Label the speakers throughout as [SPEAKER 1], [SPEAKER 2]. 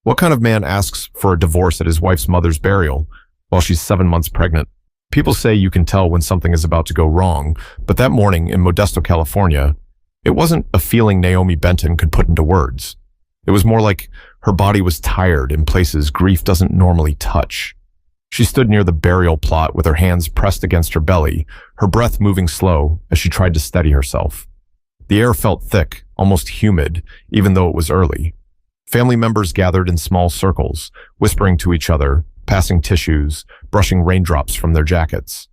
[SPEAKER 1] What kind of man asks for a divorce at his wife's mother's burial while she's 7 months pregnant? People say you can tell when something is about to go wrong, but that morning in Modesto, California, it wasn't a feeling Naomi Benton could put into words. It was more like her body was tired in places grief doesn't normally touch. She stood near the burial plot with her hands pressed against her belly, her breath moving slow as she tried to steady herself. The air felt thick, almost humid, even though it was early. Family members gathered in small circles, whispering to each other, passing tissues, brushing raindrops from their jackets.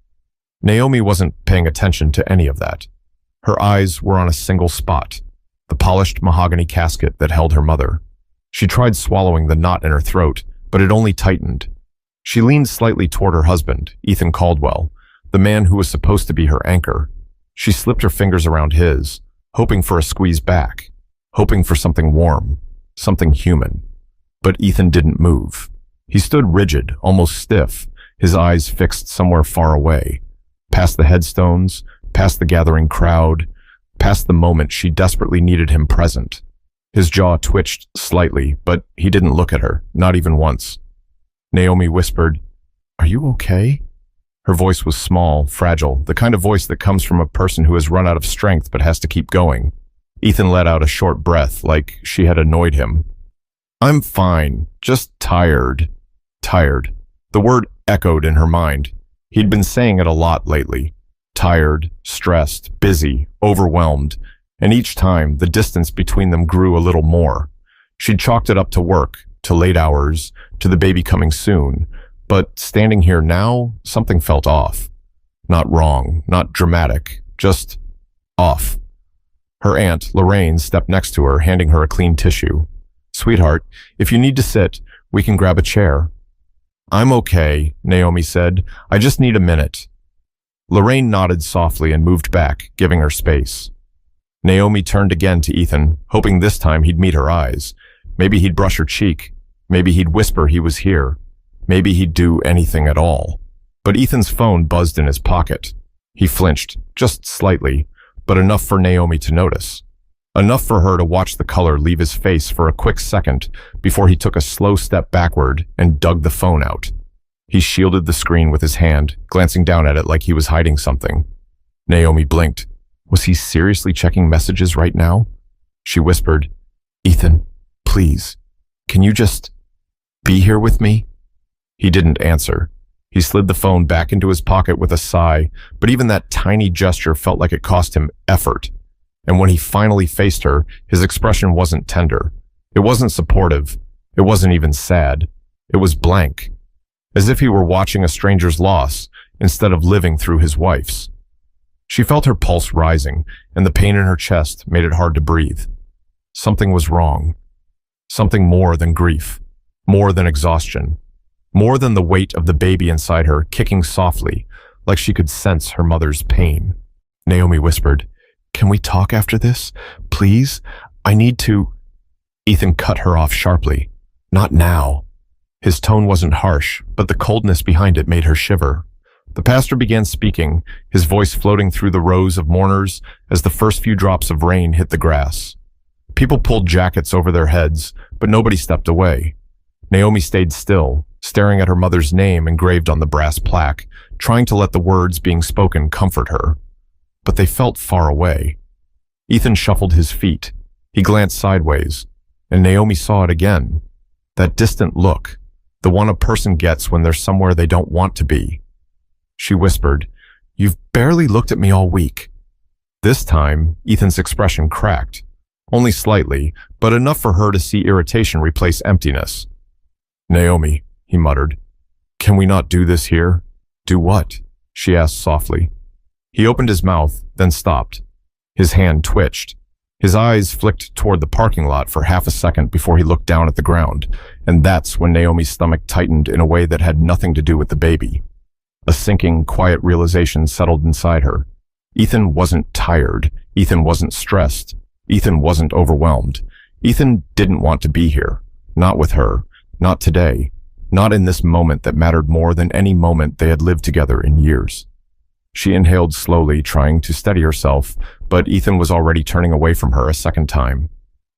[SPEAKER 1] Naomi wasn't paying attention to any of that. Her eyes were on a single spot, the polished mahogany casket that held her mother. She tried swallowing the knot in her throat, but it only tightened. She leaned slightly toward her husband, Ethan Caldwell, the man who was supposed to be her anchor. She slipped her fingers around his, hoping for a squeeze back, hoping for something warm, something human. But Ethan didn't move. He stood rigid, almost stiff, his eyes fixed somewhere far away, past the headstones, past the gathering crowd, past the moment she desperately needed him present. His jaw twitched slightly, but he didn't look at her, not even once. Naomi whispered, "Are you okay?" Her voice was small, fragile, the kind of voice that comes from a person who has run out of strength but has to keep going. Ethan let out a short breath, like she had annoyed him. "I'm fine, just tired." Tired. The word echoed in her mind. He'd been saying it a lot lately. Tired, stressed, busy, overwhelmed, and each time the distance between them grew a little more. She'd chalked it up to work, to late hours, to the baby coming soon, but standing here now, something felt off. Not wrong, not dramatic, just off. Her aunt, Lorraine, stepped next to her, handing her a clean tissue. "Sweetheart, if you need to sit, we can grab a chair." "I'm okay," Naomi said. "I just need a minute." Lorraine nodded softly and moved back, giving her space. Naomi turned again to Ethan, hoping this time he'd meet her eyes. Maybe he'd brush her cheek. Maybe he'd whisper he was here. Maybe he'd do anything at all. But Ethan's phone buzzed in his pocket. He flinched, just slightly, but enough for Naomi to notice. Enough for her to watch the color leave his face for a quick second before he took a slow step backward and dug the phone out. He shielded the screen with his hand, glancing down at it like he was hiding something. Naomi blinked. Was he seriously checking messages right now? She whispered, "Ethan, please, can you just be here with me?" He didn't answer. He slid the phone back into his pocket with a sigh, but even that tiny gesture felt like it cost him effort. And when he finally faced her, his expression wasn't tender. It wasn't supportive. It wasn't even sad. It was blank, as if he were watching a stranger's loss instead of living through his wife's. She felt her pulse rising, and the pain in her chest made it hard to breathe. Something was wrong. Something more than grief, more than exhaustion, more than the weight of the baby inside her kicking softly, like she could sense her mother's pain. Naomi whispered, "Can we talk after this? Please? I need to—" Ethan cut her off sharply. "Not now." His tone wasn't harsh, but the coldness behind it made her shiver. The pastor began speaking, his voice floating through the rows of mourners as the first few drops of rain hit the grass. People pulled jackets over their heads, but nobody stepped away. Naomi stayed still, staring at her mother's name engraved on the brass plaque, trying to let the words being spoken comfort her. But they felt far away. Ethan shuffled his feet. He glanced sideways, and Naomi saw it again. That distant look, the one a person gets when they're somewhere they don't want to be. She whispered, "You've barely looked at me all week." This time, Ethan's expression cracked. Only slightly, but enough for her to see irritation replace emptiness. "Naomi," he muttered, "can we not do this here?" "Do what?" she asked softly. He opened his mouth, then stopped. His hand twitched. His eyes flicked toward the parking lot for half a second before he looked down at the ground, and that's when Naomi's stomach tightened in a way that had nothing to do with the baby. A sinking, quiet realization settled inside her. Ethan wasn't tired. Ethan wasn't stressed. Ethan wasn't overwhelmed. Ethan didn't want to be here. Not with her. Not today. Not in this moment that mattered more than any moment they had lived together in years. She inhaled slowly, trying to steady herself, but Ethan was already turning away from her a second time.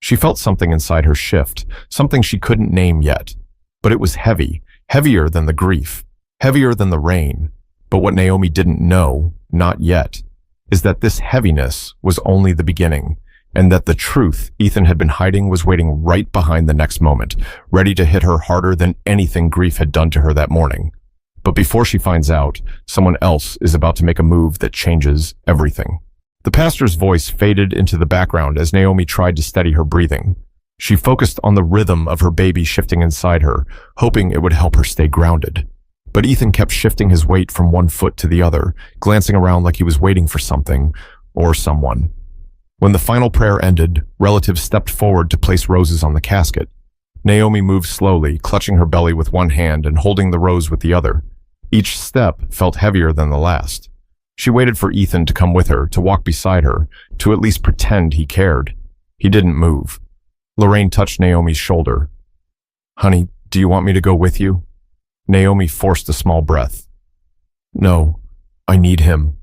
[SPEAKER 1] She felt something inside her shift, something she couldn't name yet. But it was heavy, heavier than the grief, heavier than the rain. But what Naomi didn't know, not yet, is that this heaviness was only the beginning, and that the truth Ethan had been hiding was waiting right behind the next moment, ready to hit her harder than anything grief had done to her that morning. But before she finds out, someone else is about to make a move that changes everything. The pastor's voice faded into the background as Naomi tried to steady her breathing. She focused on the rhythm of her baby shifting inside her, hoping it would help her stay grounded. But Ethan kept shifting his weight from one foot to the other, glancing around like he was waiting for something or someone. When the final prayer ended, relatives stepped forward to place roses on the casket. Naomi moved slowly, clutching her belly with one hand and holding the rose with the other. Each step felt heavier than the last. She waited for Ethan to come with her, to walk beside her, to at least pretend he cared. He didn't move. Lorraine touched Naomi's shoulder. "Honey, do you want me to go with you?" Naomi forced a small breath. "No, I need him."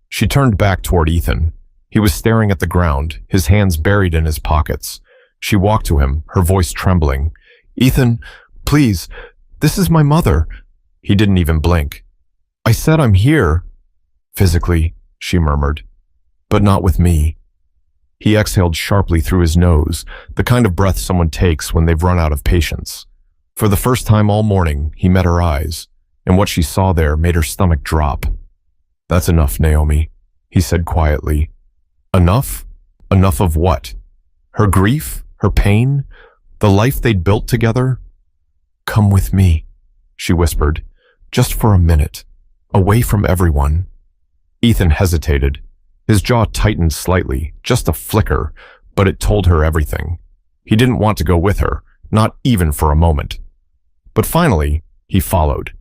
[SPEAKER 1] She turned back toward Ethan. He was staring at the ground, his hands buried in his pockets. She walked to him, her voice trembling. "Ethan, please, this is my mother." He didn't even blink. "I said I'm here." "Physically," she murmured, "but not with me." He exhaled sharply through his nose, the kind of breath someone takes when they've run out of patience. For the first time all morning, he met her eyes, and what she saw there made her stomach drop. "That's enough, Naomi," he said quietly. Enough? Enough of what? Her grief? Her pain? The life they'd built together? "Come with me," she whispered, "just for a minute, away from everyone." Ethan hesitated. His jaw tightened slightly, just a flicker, but it told her everything. He didn't want to go with her, not even for a moment. But finally, he followed.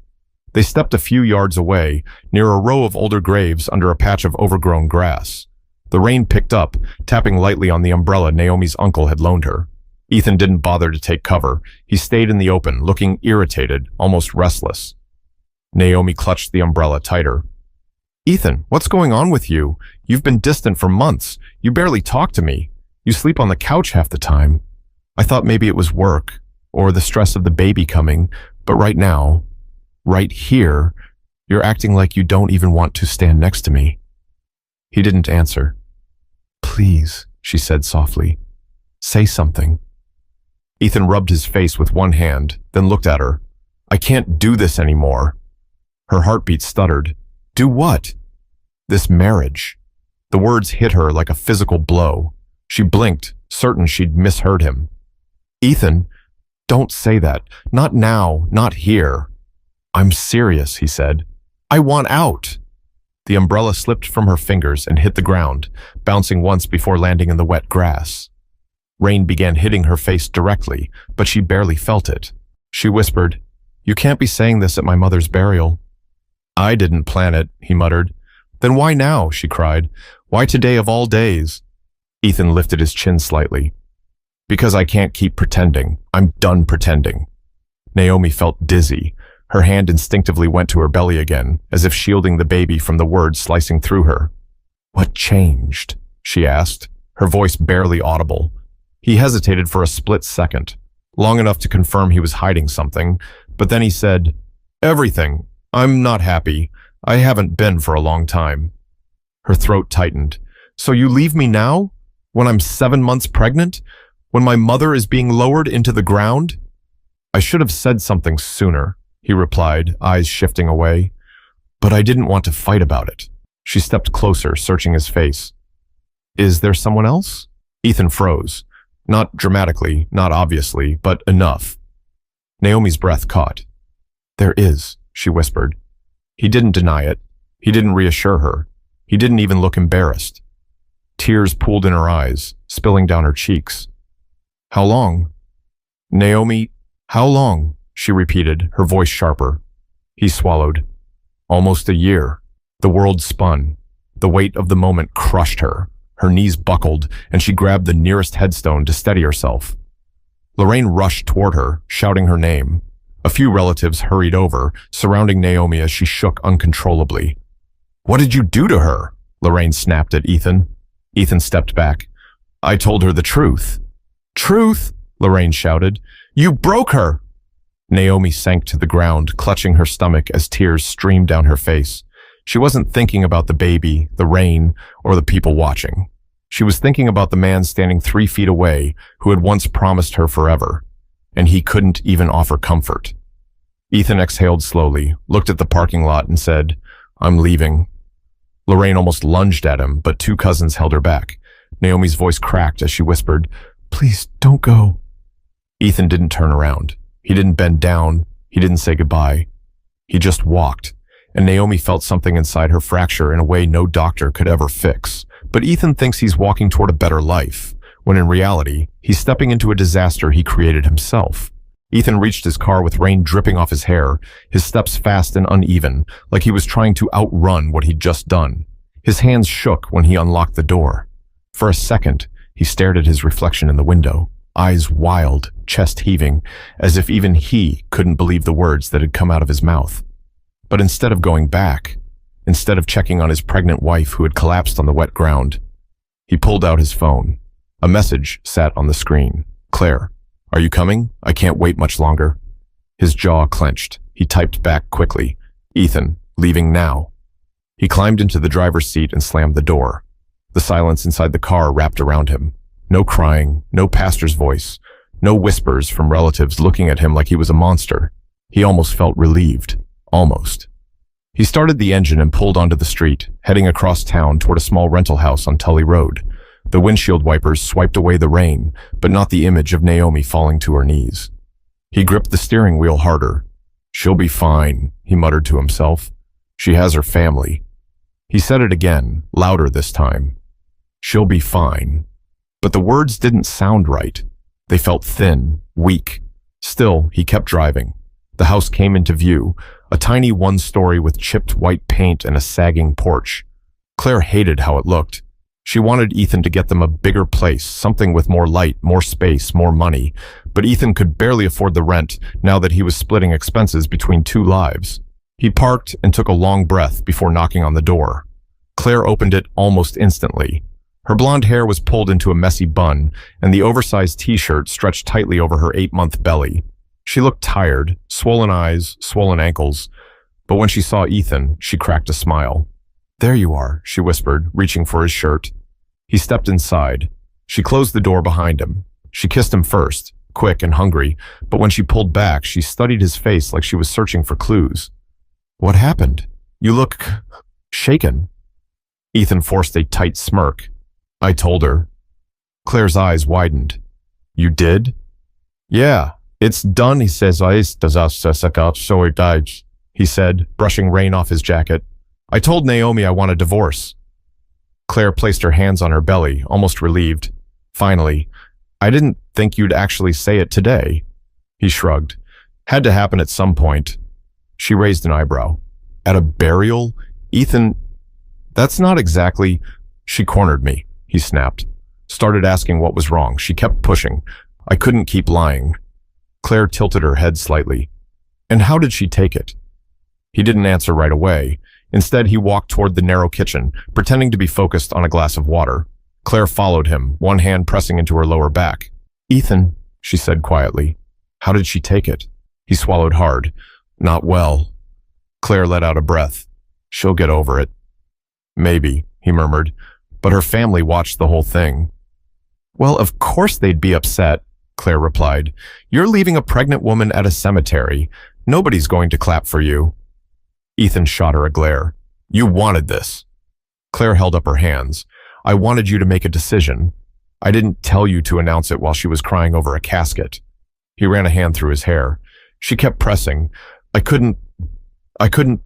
[SPEAKER 1] They stepped a few yards away, near a row of older graves under a patch of overgrown grass. The rain picked up, tapping lightly on the umbrella Naomi's uncle had loaned her. Ethan didn't bother to take cover. He stayed in the open, looking irritated, almost restless. Naomi clutched the umbrella tighter. "Ethan, what's going on with you? You've been distant for months. You barely talk to me. You sleep on the couch half the time. I thought maybe it was work, or the stress of the baby coming, but right now, right here, you're acting like you don't even want to stand next to me." He didn't answer. "Please," she said softly, "say something." Ethan rubbed his face with one hand, then looked at her. "I can't do this anymore." Her heartbeat stuttered. "Do what?" "This marriage." The words hit her like a physical blow. She blinked, certain she'd misheard him. "Ethan, don't say that. Not now, not here." "I'm serious," he said. "I want out." The umbrella slipped from her fingers and hit the ground, bouncing once before landing in the wet grass. Rain began hitting her face directly, but she barely felt it. She whispered, "You can't be saying this at my mother's burial." "I didn't plan it," he muttered. "Then why now?" she cried. "Why today of all days?" Ethan lifted his chin slightly. "Because I can't keep pretending. I'm done pretending." Naomi felt dizzy. Her hand instinctively went to her belly again, as if shielding the baby from the words slicing through her. "What changed?" she asked, her voice barely audible. He hesitated for a split second, long enough to confirm he was hiding something, but then he said, "Everything. I'm not happy. I haven't been for a long time." Her throat tightened. "So you leave me now? When I'm 7 months pregnant? When my mother is being lowered into the ground?" "I should have said something sooner," he replied, eyes shifting away. "But I didn't want to fight about it." She stepped closer, searching his face. "Is there someone else?" Ethan froze. Not dramatically, not obviously, but enough. Naomi's breath caught. "There is," she whispered. He didn't deny it. He didn't reassure her. He didn't even look embarrassed. Tears pooled in her eyes, spilling down her cheeks. "How long?" "Naomi, how long?" she repeated, her voice sharper. He swallowed. "Almost a year." The world spun. The weight of the moment crushed her. Her knees buckled, and she grabbed the nearest headstone to steady herself. Lorraine rushed toward her, shouting her name. A few relatives hurried over, surrounding Naomi as she shook uncontrollably. "What did you do to her?" Lorraine snapped at Ethan. Ethan stepped back. "I told her the truth." Truth, Lorraine shouted. You broke her! Naomi sank to the ground, clutching her stomach as tears streamed down her face. She wasn't thinking about the baby, the rain, or the people watching. She was thinking about the man standing 3 feet away who had once promised her forever, and he couldn't even offer comfort. Ethan exhaled slowly, looked at the parking lot and said, I'm leaving. Lorraine almost lunged at him, but 2 cousins held her back. Naomi's voice cracked as she whispered, Please, don't go. Ethan didn't turn around. He didn't bend down. He didn't say goodbye. He just walked, and Naomi felt something inside her fracture in a way no doctor could ever fix. But Ethan thinks he's walking toward a better life, when in reality, he's stepping into a disaster he created himself. Ethan reached his car with rain dripping off his hair, his steps fast and uneven, like he was trying to outrun what he'd just done. His hands shook when he unlocked the door. For a second, he stared at his reflection in the window, eyes wild, chest heaving, as if even he couldn't believe the words that had come out of his mouth. But instead of going back, instead of checking on his pregnant wife who had collapsed on the wet ground, he pulled out his phone. A message sat on the screen. Claire, are you coming? I can't wait much longer. His jaw clenched. He typed back quickly. Ethan, leaving now. He climbed into the driver's seat and slammed the door. The silence inside the car wrapped around him. No crying, no pastor's voice, no whispers from relatives looking at him like he was a monster. He almost felt relieved. Almost. He started the engine and pulled onto the street, heading across town toward a small rental house on Tully Road. The windshield wipers swiped away the rain, but not the image of Naomi falling to her knees. He gripped the steering wheel harder. She'll be fine, he muttered to himself. She has her family. He said it again, louder this time. She'll be fine. But the words didn't sound right. They felt thin, weak. Still, he kept driving. The house came into view, a tiny one-story with chipped white paint and a sagging porch. Claire hated how it looked. She wanted Ethan to get them a bigger place, something with more light, more space, more money. But Ethan could barely afford the rent now that he was splitting expenses between 2 lives. He parked and took a long breath before knocking on the door. Claire opened it almost instantly. Her blonde hair was pulled into a messy bun, and the oversized t-shirt stretched tightly over her 8-month belly. She looked tired, swollen eyes, swollen ankles. But when she saw Ethan, she cracked a smile. There you are, she whispered, reaching for his shirt. He stepped inside. She closed the door behind him. She kissed him first, quick and hungry, but when she pulled back, she studied his face like she was searching for clues. What happened? You look shaken. Ethan forced a tight smirk. I told her. Claire's eyes widened. You did? Yeah, it's done, he says. So it died, he said, brushing rain off his jacket. I told Naomi I want a divorce. Claire placed her hands on her belly, almost relieved. Finally, I didn't think you'd actually say it today. He shrugged. Had to happen at some point. She raised an eyebrow. At a burial? Ethan, that's not exactly... She cornered me, he snapped. Started asking what was wrong. She kept pushing. I couldn't keep lying. Claire tilted her head slightly. And how did she take it? He didn't answer right away. Instead, he walked toward the narrow kitchen, pretending to be focused on a glass of water. Claire followed him, one hand pressing into her lower back. Ethan, she said quietly. How did she take it? He swallowed hard. Not well. Claire let out a breath. She'll get over it. Maybe, he murmured, but her family watched the whole thing. Well, of course they'd be upset, Claire replied. You're leaving a pregnant woman at a cemetery. Nobody's going to clap for you. Ethan shot her a glare. You wanted this. Claire held up her hands. I wanted you to make a decision. I didn't tell you to announce it while she was crying over a casket. He ran a hand through his hair. She kept pressing. I couldn't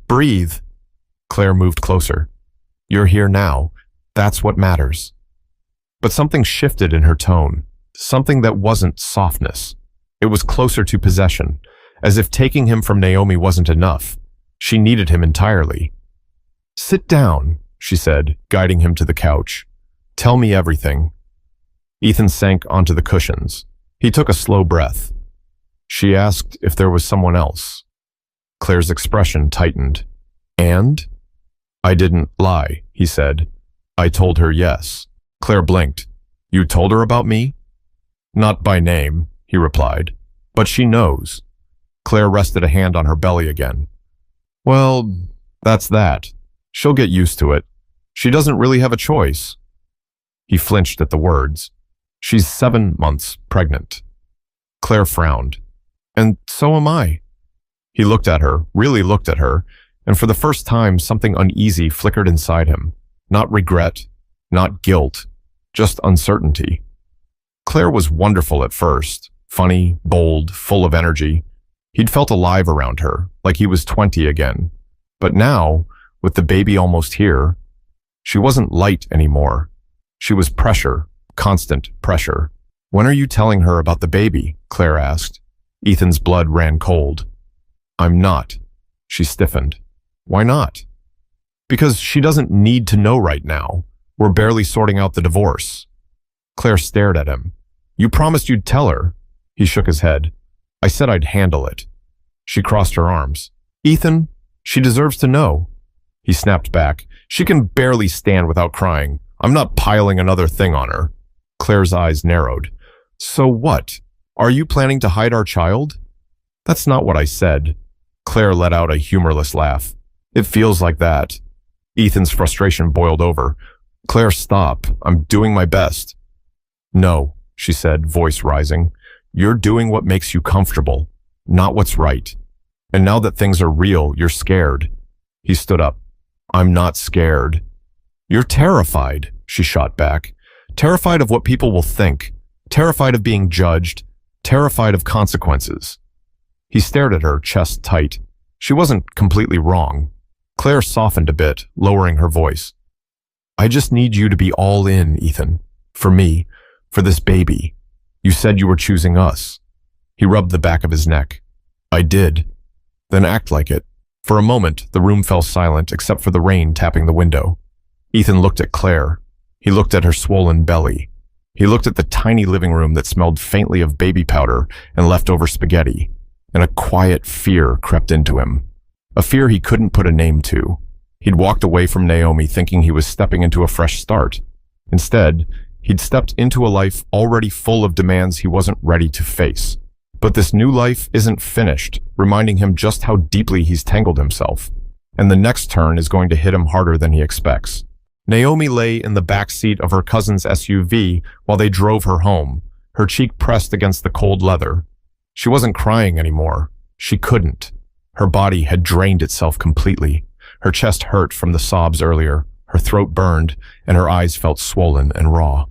[SPEAKER 1] breathe. Claire moved closer. You're here now. That's what matters. But something shifted in her tone. Something that wasn't softness. It was closer to possession, as if taking him from Naomi wasn't enough. She needed him entirely. Sit down, she said, guiding him to the couch. Tell me everything. Ethan sank onto the cushions. He took a slow breath. She asked if there was someone else. Claire's expression tightened. And? I didn't lie, he said. I told her yes. Claire blinked. You told her about me? Not by name, he replied. But she knows. Claire rested a hand on her belly again. Well, that's that. She'll get used to it. She doesn't really have a choice. He flinched at the words. She's 7 months pregnant. Claire frowned. And so am I. He looked at her, really looked at her, and for the first time something uneasy flickered inside him. Not regret, not guilt, just uncertainty. Claire was wonderful at first, funny, bold, full of energy. He'd felt alive around her, like he was 20 again. But now, with the baby almost here, she wasn't light anymore. She was pressure, constant pressure. When are you telling her about the baby? Claire asked. Ethan's blood ran cold. I'm not. She stiffened. Why not? Because she doesn't need to know right now. We're barely sorting out the divorce. Claire stared at him. You promised you'd tell her. He shook his head. I said I'd handle it. She crossed her arms. Ethan, she deserves to know. He snapped back. She can barely stand without crying. I'm not piling another thing on her. Claire's eyes narrowed. So what? Are you planning to hide our child? That's not what I said. Claire let out a humorless laugh. It feels like that. Ethan's frustration boiled over. Claire, stop. I'm doing my best. No, she said, voice rising. You're doing what makes you comfortable, not what's right. And now that things are real, you're scared. He stood up. I'm not scared. You're terrified, she shot back. Terrified of what people will think. Terrified of being judged. Terrified of consequences. He stared at her, chest tight. She wasn't completely wrong. Claire softened a bit, lowering her voice. I just need you to be all in, Ethan. For me. For this baby. You said you were choosing us. He rubbed the back of his neck. I did. Then act like it. For a moment, the room fell silent except for the rain tapping the window. Ethan looked at Claire. He looked at her swollen belly. He looked at the tiny living room that smelled faintly of baby powder and leftover spaghetti, and a quiet fear crept into him. A fear he couldn't put a name to. He'd walked away from Naomi thinking he was stepping into a fresh start. Instead, he'd stepped into a life already full of demands he wasn't ready to face. But this new life isn't finished, reminding him just how deeply he's tangled himself. And the next turn is going to hit him harder than he expects. Naomi lay in the back seat of her cousin's SUV while they drove her home, her cheek pressed against the cold leather. She wasn't crying anymore. She couldn't. Her body had drained itself completely. Her chest hurt from the sobs earlier, her throat burned, and her eyes felt swollen and raw.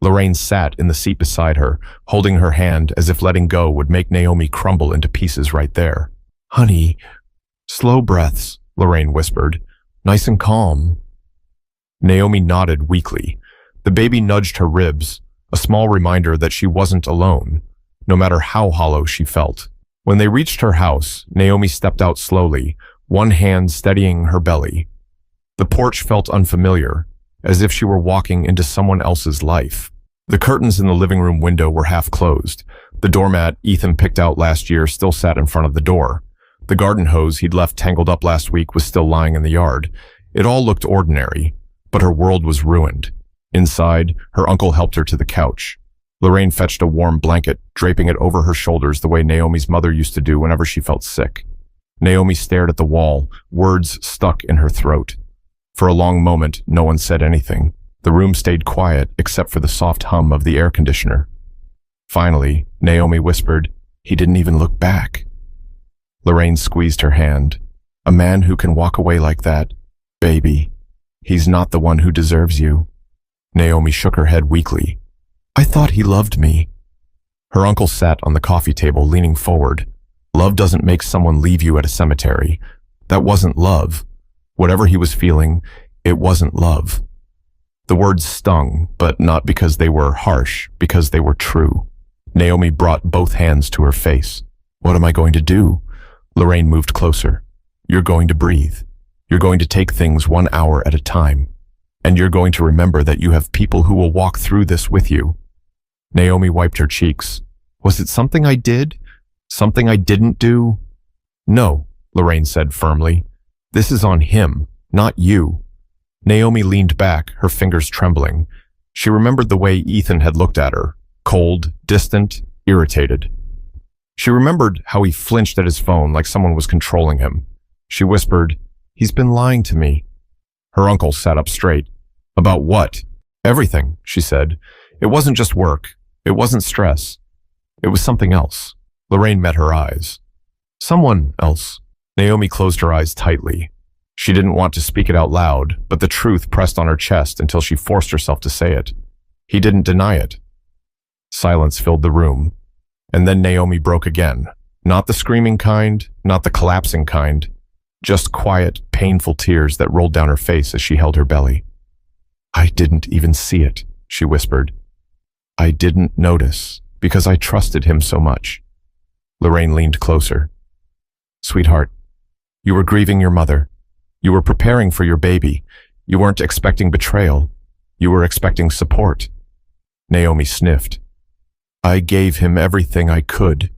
[SPEAKER 1] Lorraine sat in the seat beside her, holding her hand as if letting go would make Naomi crumble into pieces right there. Honey, slow breaths, Lorraine whispered. Nice and calm. Naomi nodded weakly. The baby nudged her ribs, a small reminder that she wasn't alone, no matter how hollow she felt. When they reached her house, Naomi stepped out slowly, one hand steadying her belly. The porch felt unfamiliar, as if she were walking into someone else's life. The curtains in the living room window were half closed. The doormat Ethan picked out last year still sat in front of the door. The garden hose he'd left tangled up last week was still lying in the yard. It all looked ordinary, but her world was ruined. Inside, her uncle helped her to the couch. Lorraine fetched a warm blanket, draping it over her shoulders the way Naomi's mother used to do whenever she felt sick. Naomi stared at the wall, words stuck in her throat. For a long moment, no one said anything. The room stayed quiet except for the soft hum of the air conditioner. Finally, Naomi whispered, "He didn't even look back." Lorraine squeezed her hand. "A man who can walk away like that, baby, he's not the one who deserves you." Naomi shook her head weakly. "I thought he loved me." Her uncle sat on the coffee table, leaning forward. "Love doesn't make someone leave you at a cemetery. That wasn't love. Whatever he was feeling, it wasn't love." The words stung, but not because they were harsh, because they were true. Naomi brought both hands to her face. "What am I going to do?" Lorraine moved closer. "You're going to breathe. You're going to take things 1 hour at a time. And you're going to remember that you have people who will walk through this with you." Naomi wiped her cheeks. "Was it something I did? Something I didn't do?" "No," Lorraine said firmly. "This is on him, not you." Naomi leaned back, her fingers trembling. She remembered the way Ethan had looked at her, cold, distant, irritated. She remembered how he flinched at his phone like someone was controlling him. She whispered, "He's been lying to me." Her uncle sat up straight. "About what?" "Everything," she said. "It wasn't just work. It wasn't stress. It was something else." Lorraine met her eyes. "Someone else." Naomi closed her eyes tightly. She didn't want to speak it out loud, but the truth pressed on her chest until she forced herself to say it. He didn't deny it. Silence filled the room. And then Naomi broke again. Not the screaming kind, not the collapsing kind. Just quiet, painful tears that rolled down her face as she held her belly. "I didn't even see it," she whispered. "I didn't notice, because I trusted him so much." Lorraine leaned closer. "Sweetheart, you were grieving your mother. You were preparing for your baby. You weren't expecting betrayal. You were expecting support." Naomi sniffed. "I gave him everything I could,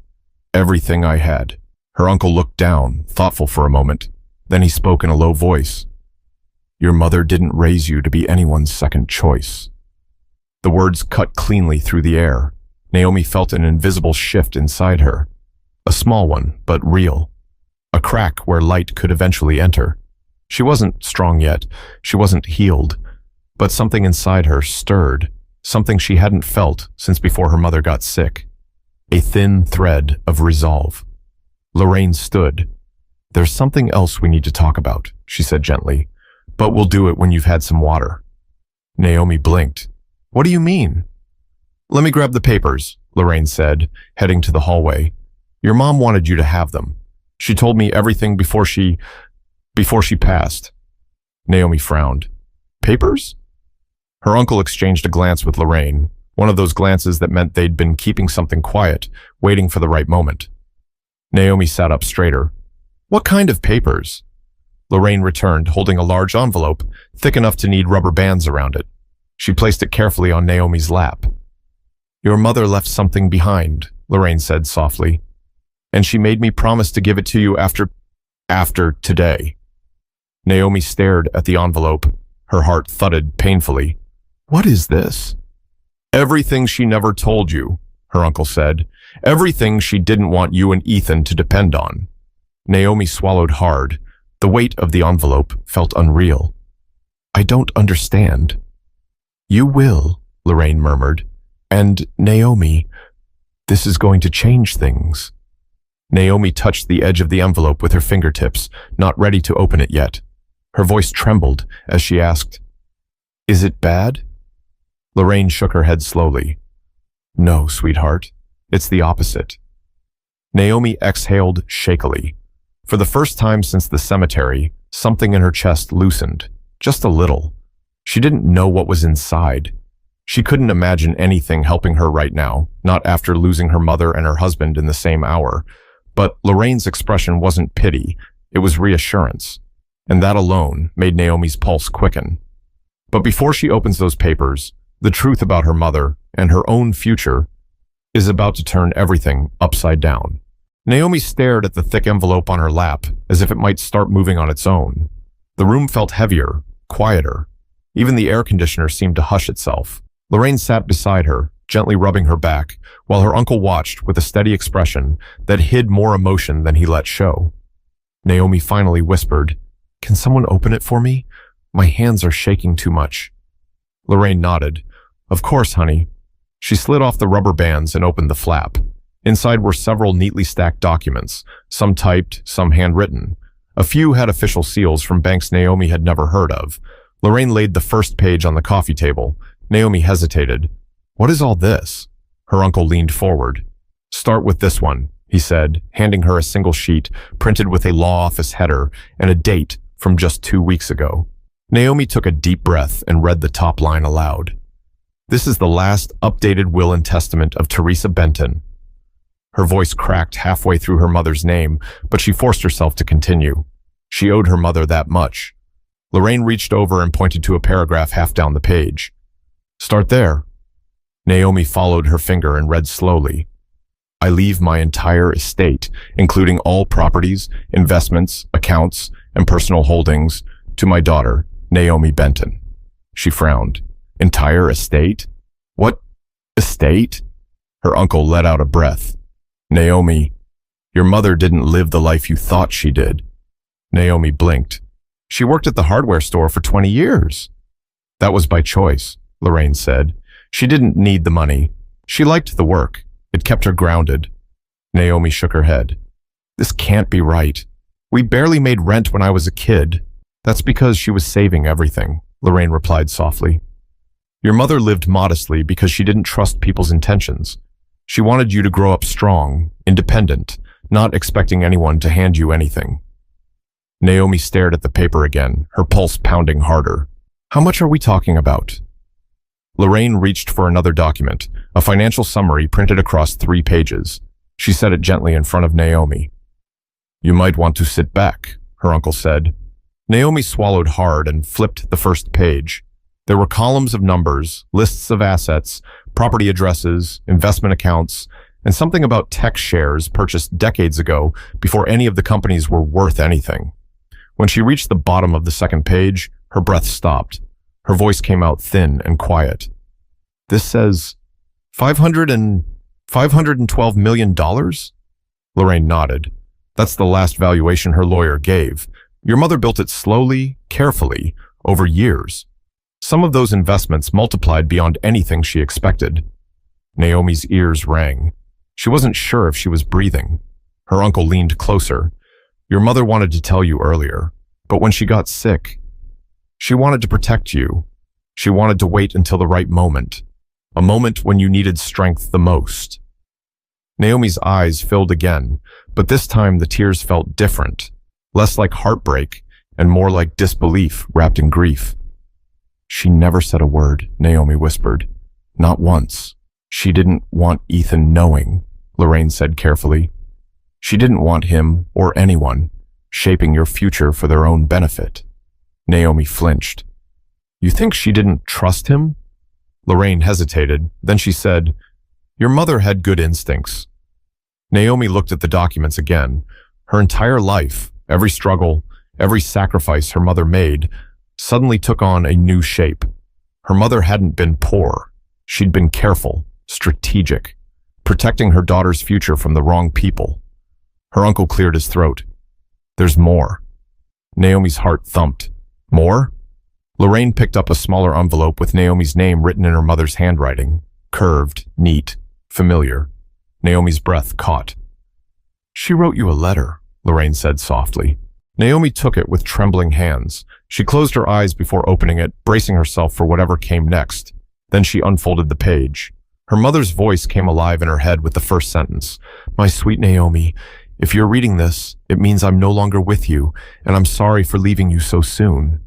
[SPEAKER 1] everything I had." Her uncle looked down, thoughtful for a moment. Then he spoke in a low voice. "Your mother didn't raise you to be anyone's second choice." The words cut cleanly through the air. Naomi felt an invisible shift inside her. A small one, but real. A crack where light could eventually enter. She wasn't strong yet. She wasn't healed. But something inside her stirred. Something she hadn't felt since before her mother got sick. A thin thread of resolve. Lorraine stood. "There's something else we need to talk about," she said gently. "But we'll do it when you've had some water." Naomi blinked. "What do you mean?" "Let me grab the papers," Lorraine said, heading to the hallway. "Your mom wanted you to have them. She told me everything before she passed." Naomi frowned. "Papers?" Her uncle exchanged a glance with Lorraine, one of those glances that meant they'd been keeping something quiet, waiting for the right moment. Naomi sat up straighter. "What kind of papers?" Lorraine returned, holding a large envelope, thick enough to need rubber bands around it. She placed it carefully on Naomi's lap. "Your mother left something behind," Lorraine said softly. "And she made me promise to give it to you after today." Naomi stared at the envelope. Her heart thudded painfully. "What is this?" "Everything she never told you," her uncle said. "Everything she didn't want you and Ethan to depend on." Naomi swallowed hard. The weight of the envelope felt unreal. "I don't understand." "You will," Lorraine murmured. "And, Naomi, this is going to change things." Naomi touched the edge of the envelope with her fingertips, not ready to open it yet. Her voice trembled as she asked, "Is it bad?" Lorraine shook her head slowly. "No, sweetheart. It's the opposite." Naomi exhaled shakily. For the first time since the cemetery, something in her chest loosened, just a little. She didn't know what was inside. She couldn't imagine anything helping her right now, not after losing her mother and her husband in the same hour. But Lorraine's expression wasn't pity, it was reassurance. And that alone made Naomi's pulse quicken. But before she opens those papers, the truth about her mother and her own future is about to turn everything upside down. Naomi stared at the thick envelope on her lap as if it might start moving on its own. The room felt heavier, quieter. Even the air conditioner seemed to hush itself. Lorraine sat beside her, gently rubbing her back, while her uncle watched with a steady expression that hid more emotion than he let show. Naomi finally whispered, "Can someone open it for me? My hands are shaking too much." Lorraine nodded. "Of course, honey." She slid off the rubber bands and opened the flap. Inside were several neatly stacked documents, some typed, some handwritten. A few had official seals from banks Naomi had never heard of. Lorraine laid the first page on the coffee table. Naomi hesitated. "What is all this?" Her uncle leaned forward. "Start with this one," he said, handing her a single sheet printed with a law office header and a date from just 2 weeks ago. Naomi took a deep breath and read the top line aloud. "This is the last updated will and testament of Teresa Benton." Her voice cracked halfway through her mother's name, but she forced herself to continue. She owed her mother that much. Lorraine reached over and pointed to a paragraph half down the page. "Start there." Naomi followed her finger and read slowly. "I leave my entire estate, including all properties, investments, accounts, and personal holdings, to my daughter, Naomi Benton." She frowned. "Entire estate? What estate?" Her uncle let out a breath. Naomi, your mother didn't live the life you thought she did. Naomi blinked. She worked at the hardware store for 20 years. That was by choice, Lorraine said. She didn't need the money. She liked the work. It kept her grounded. Naomi shook her head. This can't be right. We barely made rent when I was a kid. That's because she was saving everything, Lorraine replied softly. Your mother lived modestly because she didn't trust people's intentions. She wanted you to grow up strong, independent, not expecting anyone to hand you anything. Naomi stared at the paper again, her pulse pounding harder. How much are we talking about? Lorraine reached for another document, a financial summary printed across 3 pages. She set it gently in front of Naomi. You might want to sit back, her uncle said. Naomi swallowed hard and flipped the first page. There were columns of numbers, lists of assets, property addresses, investment accounts, and something about tech shares purchased decades ago before any of the companies were worth anything. When she reached the bottom of the second page, her breath stopped. Her voice came out thin and quiet. This says, $512 million? Lorraine nodded. That's the last valuation her lawyer gave. Your mother built it slowly, carefully, over years. Some of those investments multiplied beyond anything she expected. Naomi's ears rang. She wasn't sure if she was breathing. Her uncle leaned closer. Your mother wanted to tell you earlier, but when she got sick, she wanted to protect you. She wanted to wait until the right moment, a moment when you needed strength the most. Naomi's eyes filled again, but this time the tears felt different, less like heartbreak and more like disbelief wrapped in grief. She never said a word, Naomi whispered. Not once. She didn't want Ethan knowing, Lorraine said carefully. She didn't want him or anyone shaping your future for their own benefit. Naomi flinched. You think she didn't trust him? Lorraine hesitated. Then she said, Your mother had good instincts. Naomi looked at the documents again. Her entire life, every struggle, every sacrifice her mother made, suddenly took on a new shape. Her mother hadn't been poor. She'd been careful, strategic, protecting her daughter's future from the wrong people. Her uncle cleared his throat. There's more. Naomi's heart thumped. More? Lorraine picked up a smaller envelope with Naomi's name written in her mother's handwriting. Curved, neat, familiar. Naomi's breath caught. She wrote you a letter, Lorraine said softly. Naomi took it with trembling hands. She closed her eyes before opening it, bracing herself for whatever came next. Then she unfolded the page. Her mother's voice came alive in her head with the first sentence. My sweet Naomi, if you're reading this, it means I'm no longer with you, and I'm sorry for leaving you so soon.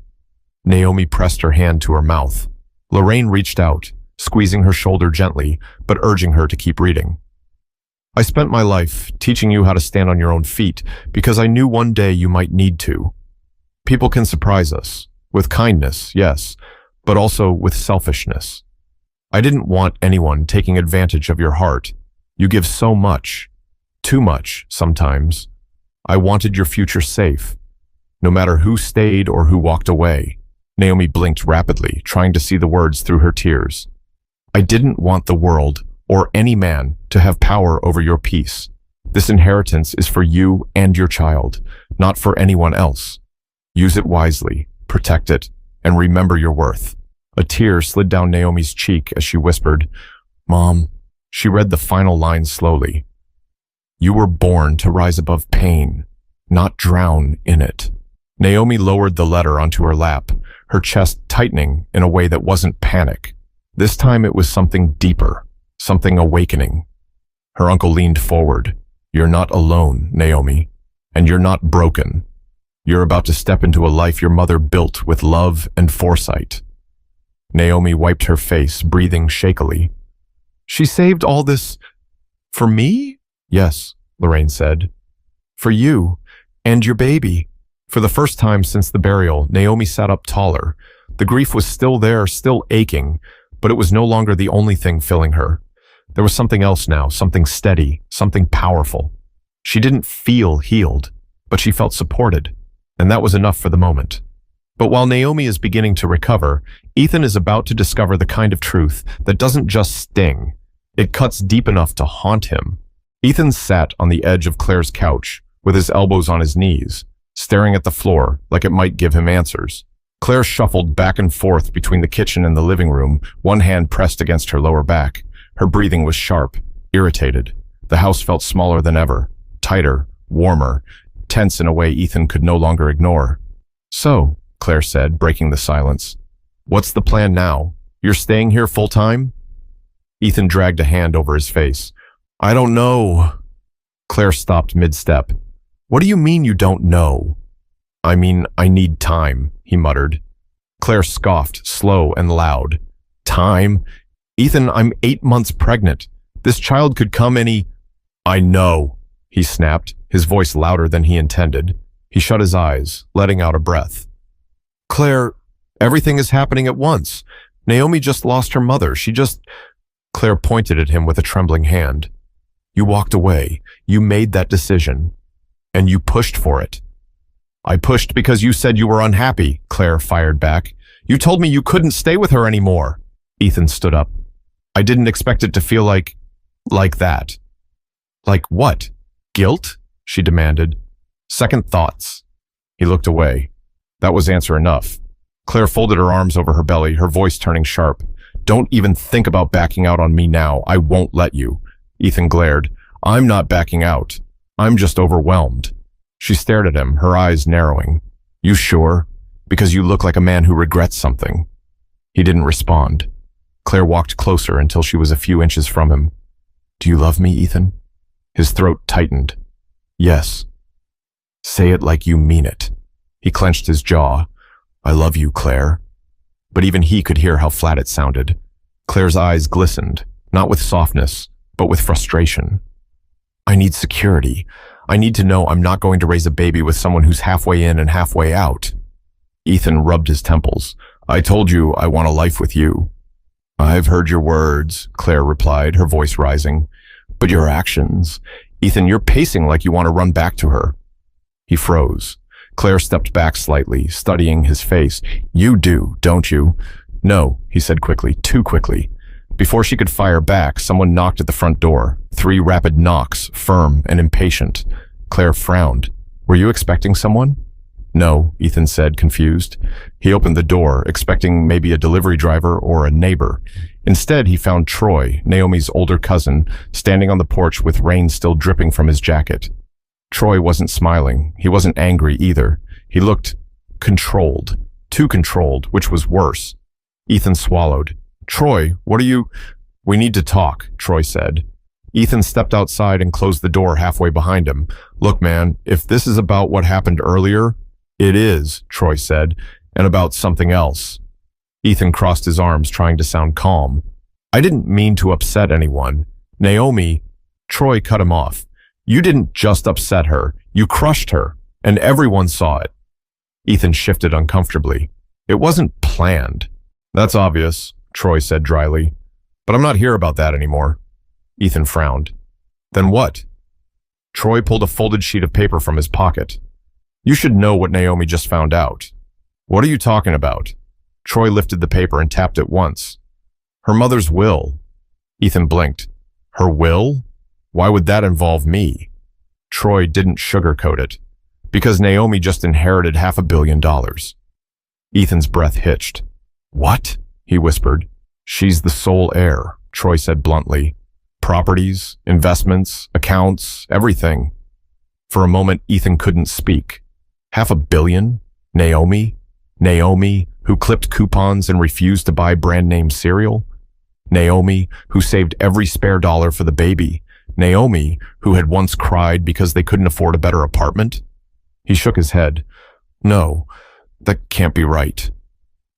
[SPEAKER 1] Naomi pressed her hand to her mouth. Lorraine reached out, squeezing her shoulder gently, but urging her to keep reading. I spent my life teaching you how to stand on your own feet because I knew one day you might need to. People can surprise us, with kindness, yes, but also with selfishness. I didn't want anyone taking advantage of your heart. You give so much, too much sometimes. I wanted your future safe, no matter who stayed or who walked away. Naomi blinked rapidly, trying to see the words through her tears. I didn't want the world or any man to have power over your peace. This inheritance is for you and your child, not for anyone else. Use it wisely, protect it, and remember your worth. A tear slid down Naomi's cheek as she whispered, Mom. She read the final line slowly. You were born to rise above pain, not drown in it. Naomi lowered the letter onto her lap, her chest tightening in a way that wasn't panic. This time it was something deeper, something awakening. Her uncle leaned forward. You're not alone, Naomi, and you're not broken. You're about to step into a life your mother built with love and foresight. Naomi wiped her face, breathing shakily. She saved all this for me? Yes, Lorraine said. For you and your baby. For the first time since the burial, Naomi sat up taller. The grief was still there, still aching, but it was no longer the only thing filling her. There was something else now, something steady, something powerful. She didn't feel healed, but she felt supported, and that was enough for the moment. But while Naomi is beginning to recover, Ethan is about to discover the kind of truth that doesn't just sting. It cuts deep enough to haunt him. Ethan sat on the edge of Claire's couch, with his elbows on his knees, staring at the floor like it might give him answers. Claire shuffled back and forth between the kitchen and the living room, one hand pressed against her lower back. Her breathing was sharp, irritated. The house felt smaller than ever, tighter, warmer, tense in a way Ethan could no longer ignore. "So," Claire said, breaking the silence, "what's the plan now? You're staying here full time?" Ethan dragged a hand over his face. "I don't know." Claire stopped mid-step. "What do you mean you don't know?" "I mean, I need time," he muttered. Claire scoffed, slow and loud. "Time? Ethan, I'm 8 months pregnant. This child could come any—" "I know," he snapped, his voice louder than he intended. He shut his eyes, letting out a breath. "Claire, everything is happening at once. Naomi just lost her mother. Claire pointed at him with a trembling hand. "You walked away. You made that decision. And you pushed for it." "I pushed because you said you were unhappy," Claire fired back. "You told me you couldn't stay with her anymore." Ethan stood up. "I didn't expect it to feel like that." "Like what? Guilt?" she demanded. "Second thoughts." He looked away. That was answer enough. Claire folded her arms over her belly, her voice turning sharp. "Don't even think about backing out on me now. I won't let you." Ethan glared. "I'm not backing out. I'm just overwhelmed." She stared at him, her eyes narrowing. "You sure? Because you look like a man who regrets something." He didn't respond. Claire walked closer until she was a few inches from him. "Do you love me, Ethan?" His throat tightened. "Yes." "Say it like you mean it." He clenched his jaw. "I love you, Claire." But even he could hear how flat it sounded. Claire's eyes glistened, not with softness, but with frustration. "I need security. I need to know I'm not going to raise a baby with someone who's halfway in and halfway out." Ethan rubbed his temples. "I told you I want a life with you." "I've heard your words," Claire replied, her voice rising. "But your actions. Ethan, you're pacing like you want to run back to her." He froze. Claire stepped back slightly, studying his face. "You do, don't you?" "No," he said quickly, too quickly. Before she could fire back, someone knocked at the front door. 3 rapid knocks, firm and impatient. Claire frowned. "Were you expecting someone?" "No," Ethan said, confused. He opened the door, expecting maybe a delivery driver or a neighbor. Instead, he found Troy, Naomi's older cousin, standing on the porch with rain still dripping from his jacket. Troy wasn't smiling. He wasn't angry either. He looked controlled. Too controlled, which was worse. Ethan swallowed. "Troy, what are you—" "We need to talk," Troy said. Ethan stepped outside and closed the door halfway behind him. "Look, man, if this is about what happened earlier—" "It is," Troy said, "and about something else." Ethan crossed his arms, trying to sound calm. "I didn't mean to upset anyone. Naomi—" Troy cut him off. "You didn't just upset her. You crushed her, and everyone saw it." Ethan shifted uncomfortably. "It wasn't planned." "That's obvious," Troy said dryly. "But I'm not here about that anymore." Ethan frowned. "Then what?" Troy pulled a folded sheet of paper from his pocket. "You should know what Naomi just found out." "What are you talking about?" Troy lifted the paper and tapped it once. "Her mother's will." Ethan blinked. "Her will? Why would that involve me?" Troy didn't sugarcoat it. "Because Naomi just inherited $500 million. Ethan's breath hitched. "What?" he whispered. "She's the sole heir," Troy said bluntly. "Properties, investments, accounts, everything." For a moment, Ethan couldn't speak. $500 million? Naomi? Naomi, who clipped coupons and refused to buy brand-name cereal? Naomi, who saved every spare dollar for the baby? Naomi, who had once cried because they couldn't afford a better apartment? He shook his head. "No, that can't be right."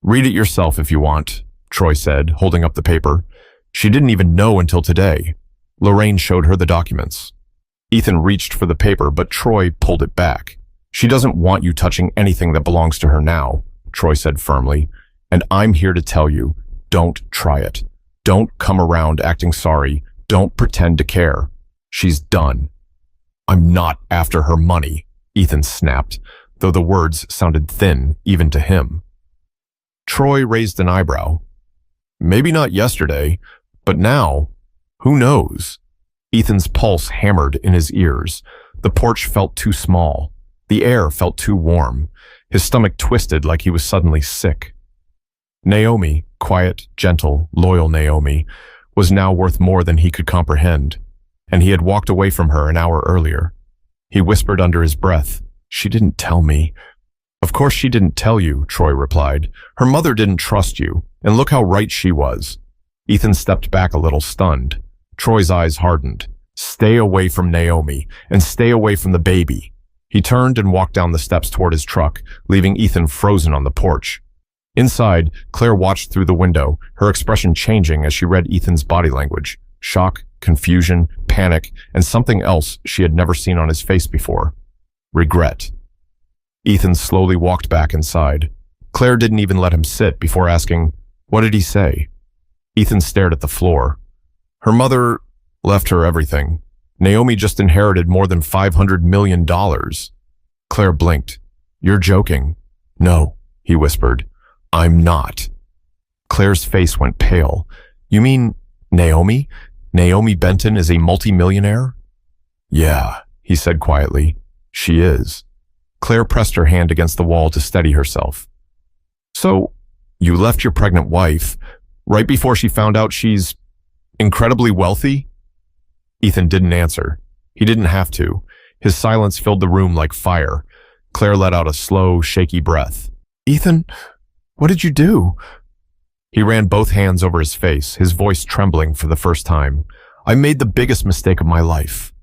[SPEAKER 1] "Read it yourself if you want," Troy said, holding up the paper. "She didn't even know until today. Lorraine showed her the documents." Ethan reached for the paper, but Troy pulled it back. "She doesn't want you touching anything that belongs to her now," Troy said firmly. "And I'm here to tell you, don't try it. Don't come around acting sorry. Don't pretend to care. She's done." "I'm not after her money," Ethan snapped, though the words sounded thin even to him. Troy raised an eyebrow. "Maybe not yesterday, but now, Who knows? Ethan's pulse hammered in his ears. The porch felt too small. The air felt too warm. His stomach twisted like he was suddenly sick. Naomi, quiet, gentle, loyal Naomi, was now worth more than he could comprehend, and he had walked away from her an hour earlier. He whispered under his breath, "She didn't tell me." "Of course she didn't tell you," Troy replied. "Her mother didn't trust you, and look how right she was." Ethan stepped back a little, stunned. Troy's eyes hardened. "Stay away from Naomi, and stay away from the baby." He turned and walked down the steps toward his truck, leaving Ethan frozen on the porch. Inside, Claire watched through the window, her expression changing as she read Ethan's body language. Shock, confusion, panic, and something else she had never seen on his face before. Regret. Ethan slowly walked back inside. Claire didn't even let him sit before asking, "What did he say?" Ethan stared at the floor. Her mother left her everything. Naomi just inherited more than $500 million. Claire blinked. "You're joking." "No," he whispered. "I'm not." Claire's face went pale. "You mean Naomi? Naomi Benton is a multimillionaire?" "Yeah," he said quietly. "She is." Claire pressed her hand against the wall to steady herself. "So, you left your pregnant wife right before she found out she's incredibly wealthy?" Ethan didn't answer. He didn't have to. His silence filled the room like fire. Claire let out a slow, shaky breath. "Ethan, what did you do?" He ran both hands over his face, his voice trembling for the first time. "I made the biggest mistake of my life."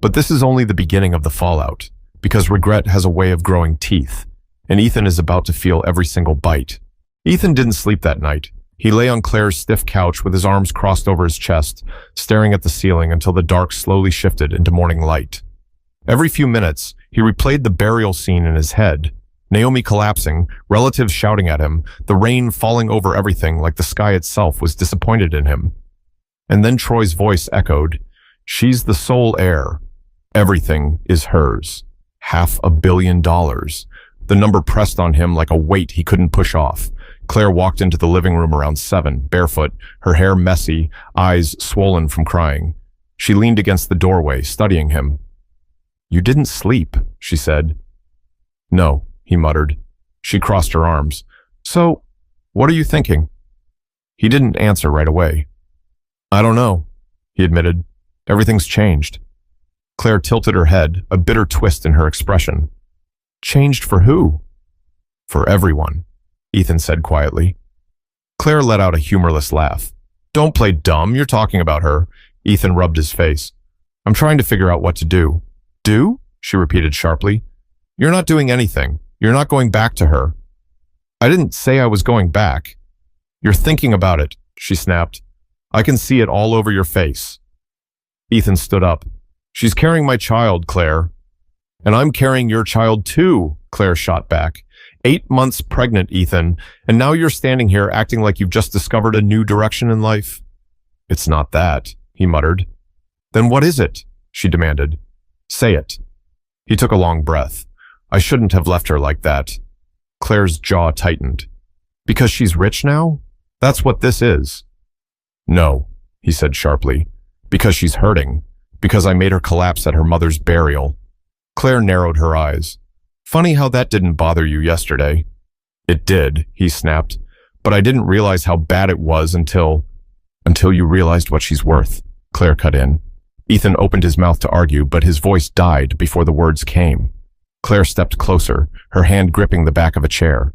[SPEAKER 1] But this is only the beginning of the fallout, because regret has a way of growing teeth, and Ethan is about to feel every single bite. Ethan didn't sleep that night. He lay on Claire's stiff couch with his arms crossed over his chest, staring at the ceiling until the dark slowly shifted into morning light. Every few minutes, he replayed the burial scene in his head. Naomi collapsing, relatives shouting at him, the rain falling over everything like the sky itself was disappointed in him. And then Troy's voice echoed, "She's the sole heir. Everything is hers. $500 million. The number pressed on him like a weight he couldn't push off. Claire walked into the living room around 7, barefoot, her hair messy, eyes swollen from crying. She leaned against the doorway, studying him. "You didn't sleep," she said. "No," he muttered. She crossed her arms. "So, what are you thinking?" He didn't answer right away. "I don't know," he admitted. "Everything's changed." Claire tilted her head, a bitter twist in her expression. "Changed for who?" "For everyone," Ethan said quietly. Claire let out a humorless laugh. "Don't play dumb, you're talking about her." Ethan rubbed his face. "I'm trying to figure out what to do." "Do?" she repeated sharply. "You're not doing anything. You're not going back to her." "I didn't say I was going back." "You're thinking about it," she snapped. "I can see it all over your face." Ethan stood up. "She's carrying my child, Claire." "And I'm carrying your child too," Claire shot back. 8 months pregnant, Ethan, and now you're standing here acting like you've just discovered a new direction in life. "It's not that," he muttered. "Then what is it?" she demanded. "Say it." He took a long breath. "I shouldn't have left her like that." Claire's jaw tightened. "Because she's rich now? That's what this is." "No," he said sharply. "Because she's hurting. Because I made her collapse at her mother's burial." Claire narrowed her eyes. "Funny how that didn't bother you yesterday." "It did," he snapped. "But I didn't realize how bad it was until you realized what she's worth," Claire cut in. Ethan opened his mouth to argue, but his voice died before the words came. Claire stepped closer, her hand gripping the back of a chair.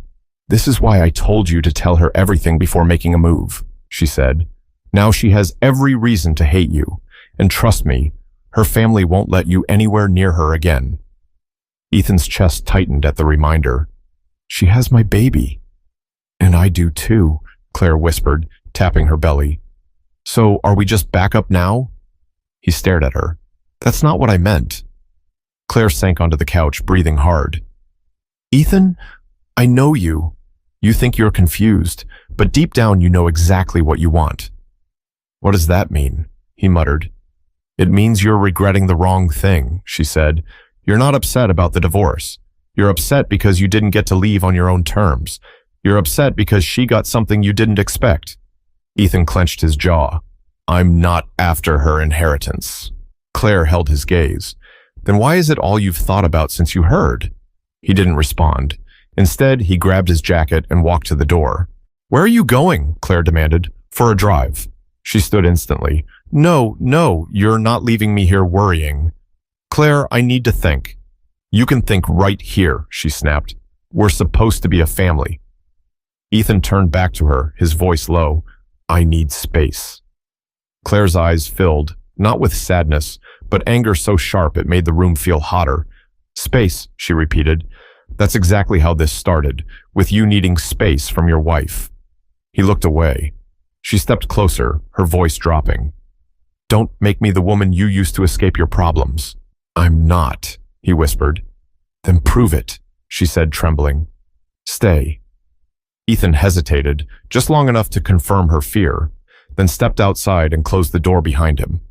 [SPEAKER 1] "This is why I told you to tell her everything before making a move," she said. "Now she has every reason to hate you. And trust me, her family won't let you anywhere near her again." Ethan's chest tightened at the reminder. "She has my baby." "And I do too," Claire whispered, tapping her belly. "So are we just back up now?" He stared at her. "That's not what I meant." Claire sank onto the couch, breathing hard. "Ethan, I know you. You think you're confused, but deep down you know exactly what you want." "What does that mean?" he muttered. "It means you're regretting the wrong thing," she said. "You're not upset about the divorce. You're upset because you didn't get to leave on your own terms. You're upset because she got something you didn't expect." Ethan clenched his jaw. I'm not after her inheritance. Claire held his gaze. Then why is it all you've thought about since you heard? He didn't respond. Instead, he grabbed his jacket and walked to the door. Where are you going? Claire demanded. For a drive. She stood instantly. No, you're not leaving me here worrying. Claire, I need to think. You can think right here, she snapped. We're supposed to be a family. Ethan turned back to her, his voice low. I need space. Claire's eyes filled, not with sadness, but anger so sharp it made the room feel hotter. Space, she repeated. That's exactly how this started, with you needing space from your wife. He looked away. She stepped closer, her voice dropping. Don't make me the woman you used to escape your problems. I'm not, he whispered. Then prove it, she said, trembling. Stay. Ethan hesitated, just long enough to confirm her fear, then stepped outside and closed the door behind him.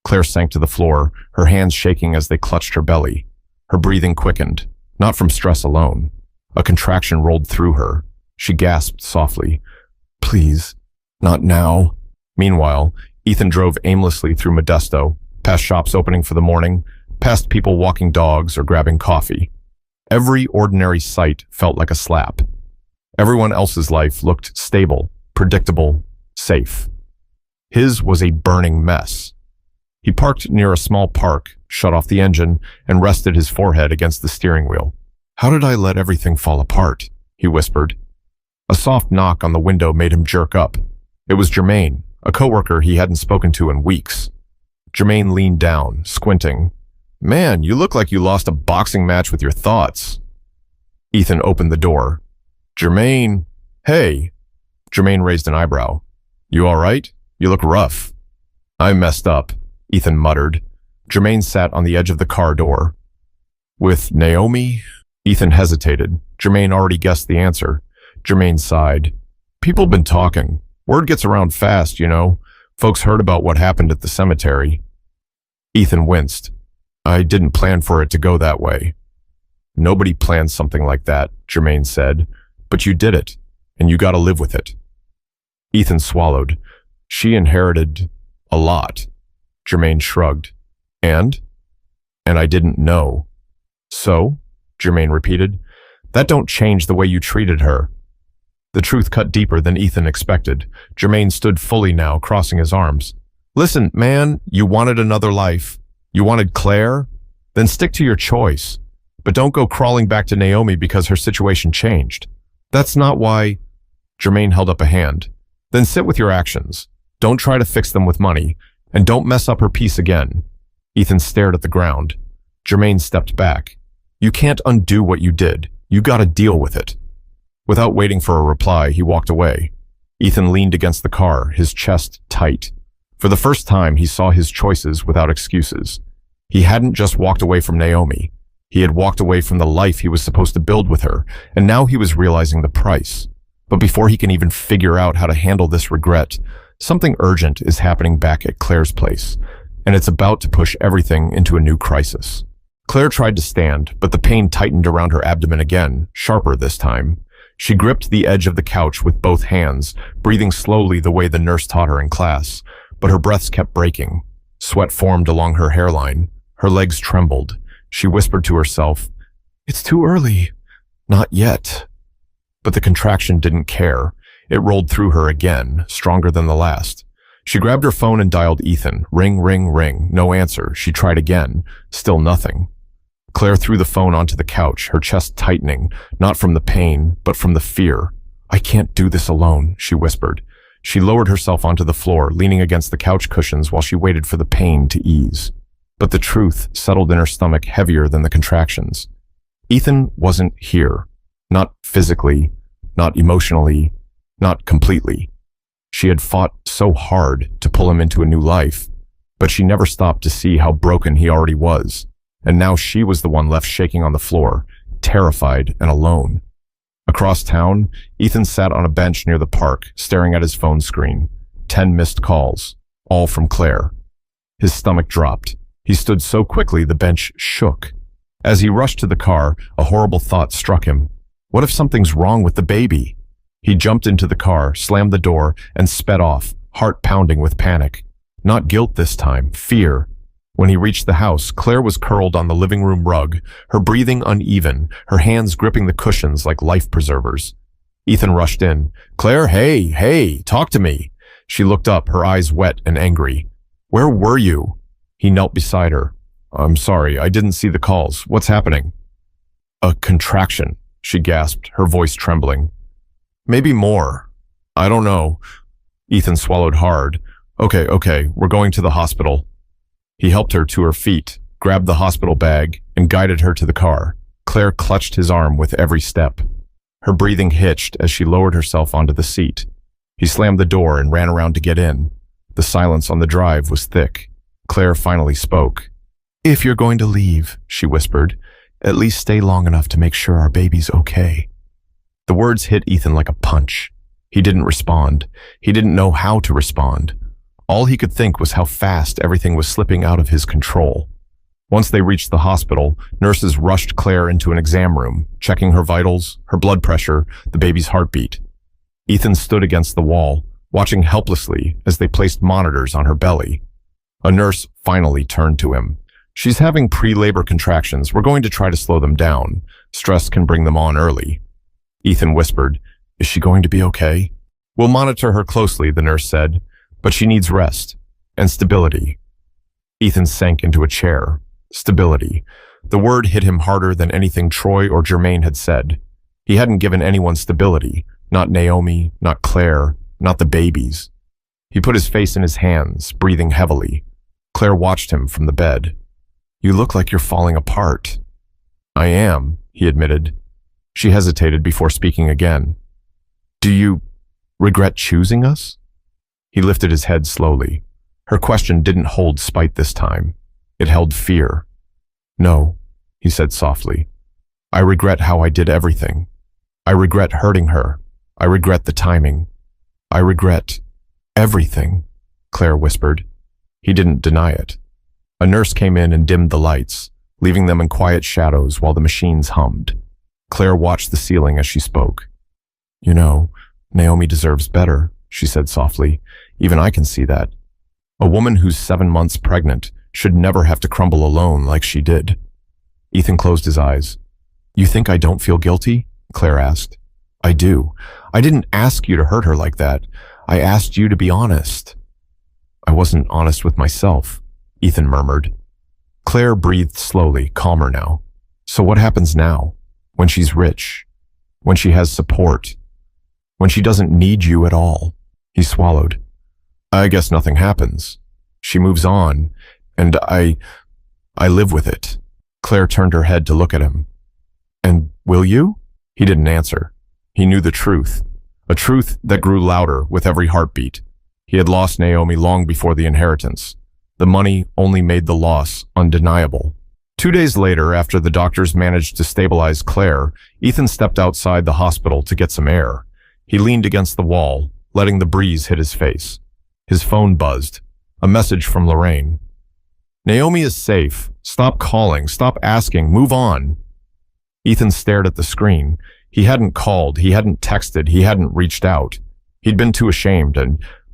[SPEAKER 1] Claire sank to the floor, her hands shaking as they clutched her belly. Her breathing quickened, not from stress alone. A contraction rolled through her. She gasped softly. Please, not now. Meanwhile, Ethan drove aimlessly through Modesto, past shops opening for the morning, past people walking dogs or grabbing coffee. Every ordinary sight felt like a slap. Everyone else's life looked stable, predictable, safe. His was a burning mess. He parked near a small park, shut off the engine, and rested his forehead against the steering wheel. How did I let everything fall apart? He whispered. A soft knock on the window made him jerk up. It was Jermaine, a coworker he hadn't spoken to in weeks. Jermaine leaned down, squinting. Man, you look like you lost a boxing match with your thoughts. Ethan opened the door. Jermaine, hey. Jermaine raised an eyebrow. You all right? You look rough. I messed up, Ethan muttered. Jermaine sat on the edge of the car door. With Naomi? Ethan hesitated. Jermaine already guessed the answer. Jermaine sighed. People been talking. Word gets around fast, you know. Folks heard about what happened at the cemetery. Ethan winced. I didn't plan for it to go that way. Nobody plans something like that, Jermaine said. But you did it, and you gotta live with it. Ethan swallowed. She inherited a lot. Jermaine shrugged. And I didn't know. So, Jermaine repeated, that don't change the way you treated her. The truth cut deeper than Ethan expected. Jermaine stood fully now, crossing his arms. Listen, man, you wanted another life. You wanted Claire? Then stick to your choice. But don't go crawling back to Naomi because her situation changed. That's not why... Jermaine held up a hand. Then sit with your actions. Don't try to fix them with money. And don't mess up her peace again. Ethan stared at the ground. Jermaine stepped back. You can't undo what you did. You gotta deal with it. Without waiting for a reply, he walked away. Ethan leaned against the car, his chest tight. For the first time, he saw his choices without excuses. He hadn't just walked away from Naomi. He had walked away from the life he was supposed to build with her, and now he was realizing the price. But before he can even figure out how to handle this regret, something urgent is happening back at Claire's place, and it's about to push everything into a new crisis. Claire tried to stand, but the pain tightened around her abdomen again, sharper this time. She gripped the edge of the couch with both hands, breathing slowly the way the nurse taught her in class, but her breaths kept breaking. Sweat formed along her hairline. Her legs trembled. She whispered to herself, It's too early. Not yet. But the contraction didn't care. It rolled through her again, stronger than the last. She grabbed her phone and dialed Ethan. Ring, ring, ring. No answer. She tried again. Still nothing. Claire threw the phone onto the couch, her chest tightening, not from the pain, but from the fear. I can't do this alone, she whispered. She lowered herself onto the floor, leaning against the couch cushions while she waited for the pain to ease. But the truth settled in her stomach heavier than the contractions. Ethan wasn't here. Not physically, not emotionally, not completely. She had fought so hard to pull him into a new life, but she never stopped to see how broken he already was. And now she was the one left shaking on the floor, terrified and alone. Across town, Ethan sat on a bench near the park, staring at his phone screen. 10 missed calls, all from Claire. His stomach dropped. He stood so quickly the bench shook. As he rushed to the car, a horrible thought struck him. What if something's wrong with the baby? He jumped into the car, slammed the door, and sped off, heart pounding with panic. Not guilt this time, fear. When he reached the house, Claire was curled on the living room rug, her breathing uneven, her hands gripping the cushions like life preservers. Ethan rushed in. "Claire, hey, talk to me." She looked up, her eyes wet and angry. "Where were you?" He knelt beside her. "I'm sorry, I didn't see the calls. What's happening?" "A contraction," she gasped, her voice trembling. "Maybe more. I don't know." Ethan swallowed hard. Okay, we're going to the hospital." He helped her to her feet, grabbed the hospital bag, and guided her to the car. Claire clutched his arm with every step. Her breathing hitched as she lowered herself onto the seat. He slammed the door and ran around to get in. The silence on the drive was thick. Claire finally spoke. "If you're going to leave," she whispered, "at least stay long enough to make sure our baby's okay." The words hit Ethan like a punch. He didn't respond. He didn't know how to respond. All he could think was how fast everything was slipping out of his control. Once they reached the hospital, nurses rushed Claire into an exam room, checking her vitals, her blood pressure, the baby's heartbeat. Ethan stood against the wall, watching helplessly as they placed monitors on her belly. A nurse finally turned to him. "She's having pre-labor contractions. We're going to try to slow them down. Stress can bring them on early." Ethan whispered, "Is she going to be okay?" "We'll monitor her closely," the nurse said, "but she needs rest and stability." Ethan sank into a chair. Stability. The word hit him harder than anything Troy or Jermaine had said. He hadn't given anyone stability, not Naomi, not Claire, not the babies. He put his face in his hands, breathing heavily. Claire watched him from the bed. "You look like you're falling apart." "I am," he admitted. She hesitated before speaking again. "Do you regret choosing us?" He lifted his head slowly. Her question didn't hold spite this time. It held fear. "No," he said softly. "I regret how I did everything. I regret hurting her. I regret the timing. I regret everything," Claire whispered. He didn't deny it. A nurse came in and dimmed the lights, leaving them in quiet shadows while the machines hummed. Claire watched the ceiling as she spoke. "You know, Naomi deserves better," she said softly. "Even I can see that. A woman who's 7 months pregnant should never have to crumble alone like she did." Ethan closed his eyes. "You think I don't feel guilty?" Claire asked. "I do. I didn't ask you to hurt her like that. I asked you to be honest." "I wasn't honest with myself," Ethan murmured. Claire breathed slowly, calmer now. "So what happens now? When she's rich? When she has support? When she doesn't need you at all?" He swallowed. "I guess nothing happens. She moves on, and I live with it." Claire turned her head to look at him. "And will you?" He didn't answer. He knew the truth, a truth that grew louder with every heartbeat. He had lost Naomi long before the inheritance. The money only made the loss undeniable. 2 days later, after the doctors managed to stabilize Claire, Ethan stepped outside the hospital to get some air. He leaned against the wall, letting the breeze hit his face. His phone buzzed. A message from Lorraine. "Naomi is safe. Stop calling. Stop asking. Move on." Ethan stared at the screen. He hadn't called. He hadn't texted. He hadn't reached out. He'd been too ashamed,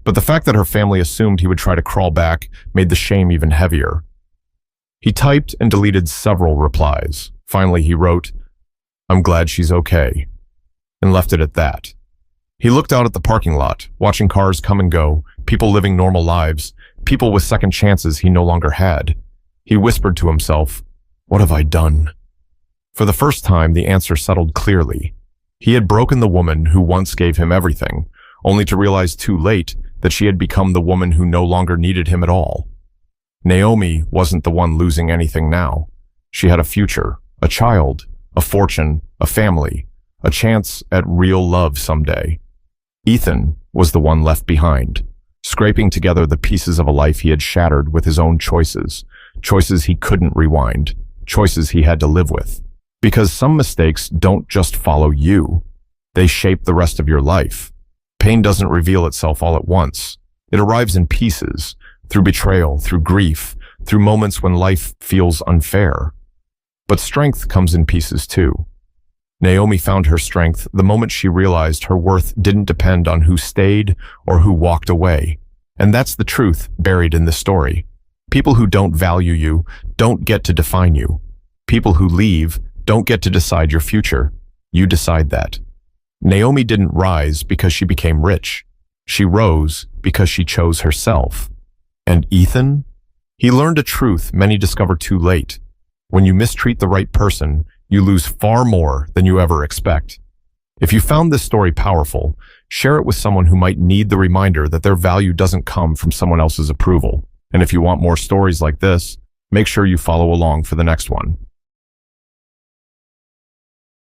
[SPEAKER 1] but the fact that her family assumed he would try to crawl back made the shame even heavier. He typed and deleted several replies. Finally, he wrote, "I'm glad she's okay," and left it at that. He looked out at the parking lot, watching cars come and go, people living normal lives, people with second chances he no longer had. He whispered to himself, "What have I done?" For the first time, the answer settled clearly. He had broken the woman who once gave him everything, only to realize too late that she had become the woman who no longer needed him at all. Naomi wasn't the one losing anything now. She had a future, a child, a fortune, a family, a chance at real love someday. Ethan was the one left behind, scraping together the pieces of a life he had shattered with his own choices, choices he couldn't rewind, choices he had to live with. Because some mistakes don't just follow you. They shape the rest of your life. Pain doesn't reveal itself all at once. It arrives in pieces, through betrayal, through grief, through moments when life feels unfair. But strength comes in pieces too. Naomi found her strength the moment she realized her worth didn't depend on who stayed or who walked away. And that's the truth buried in this story. People who don't value you don't get to define you. People who leave don't get to decide your future. You decide that. Naomi didn't rise because she became rich. She rose because she chose herself. And Ethan? He learned a truth many discover too late. When you mistreat the right person, you lose far more than you ever expect. If you found this story powerful, share it with someone who might need the reminder that their value doesn't come from someone else's approval. And if you want more stories like this, make sure you follow along for the next one.